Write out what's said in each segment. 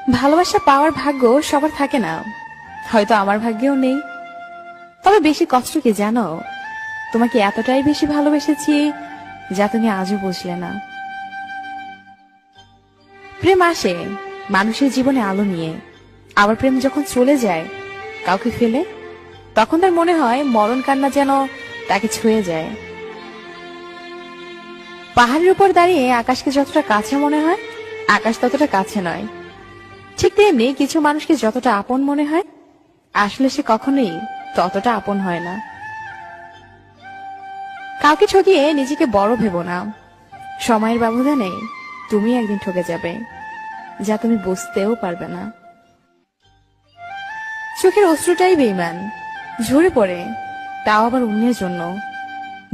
ভালোবাসা পাওয়ার ভাগ্য সবার থাকে না, হয়তো আমার ভাগ্যেও নেই। তবে বেশি কষ্ট কি জানো, তোমাকে এতটাই বেশি ভালোবেসেছি যা তুমি আজও বুঝলে না। প্রেম আসে মানুষের জীবনে আলো নিয়ে, আবার প্রেম যখন চলে যায় কাউকে ফেলে, তখন তার মনে হয় মরণ কান্না যেন তাকে ছুঁয়ে যায়। পাহাড়ের উপর দাঁড়িয়ে আকাশকে যতটা কাছে মনে হয়, আকাশ ততটা কাছে নয়। ঠিক তেমনি কিছু মানুষকে যতটা আপন মনে হয়, আসলে সে কখনোই ততটা আপন হয় না। কাউকে ঠকিয়ে নিজেকে বড় ভেবো না, সময়ের ব্যবধানে তুমি একদিন ঠকে যাবে, যা তুমি বুঝতেও পারবে না। চোখের অশ্রুটাই বেঈমান, ঝরে পড়ে, তাও আবার অন্যের জন্য।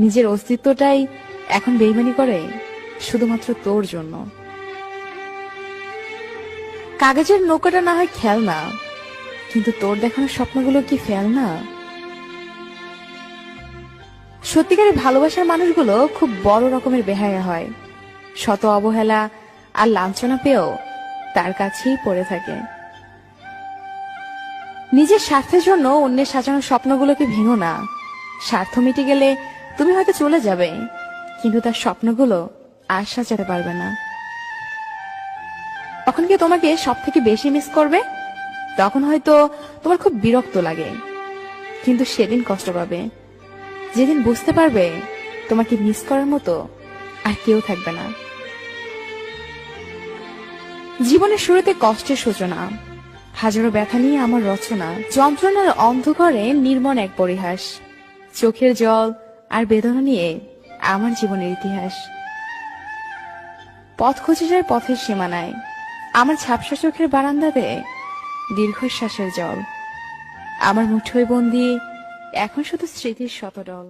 নিজের অস্তিত্বটাই এখন বেঈমানি করে শুধুমাত্র তোর জন্য। কাগজের নৌকাটা না হয় খেলনা, কিন্তু তোর দেখানো স্বপ্নগুলো কি ফেলনা? সত্যিকারের ভালোবাসার মানুষগুলো খুব বড় রকমের বেহায়া হয়, শত অবহেলা আর লাঞ্ছনা পেয়েও তার কাছেই পড়ে থাকে। নিজের স্বার্থের জন্য অন্যের সাজানো স্বপ্নগুলোকে ভেঙো না। স্বার্থ মিটে গেলে তুমি হয়তো চলে যাবে, কিন্তু তার স্বপ্নগুলো আর সাজাতে পারবে না। তখন কি তোমাকে সব থেকে বেশি মিস করবে? তখন হয়তো তোমার খুব বিরক্ত লাগে, কিন্তু সেদিন কষ্ট পাবে যেদিন বুঝতে পারবে তোমাকে মিস করার মতো আর কেউ থাকবে না। জীবনের শুরুতে কষ্টের সূচনা, হাজারো ব্যথা নিয়ে আমার রচনা, যন্ত্রণার অন্ধকারে নির্মল এক পরিহাস, চোখের জল আর বেদনা নিয়ে আমার জীবনের ইতিহাস। পথ খুঁজে যায় পথের সীমানায়, আমার ঝাপসা চোখের বারান্দাতে দীর্ঘশ্বাসের জল। আমার মুঠোয় বন্দি এখন শুধু স্মৃতির শতদল।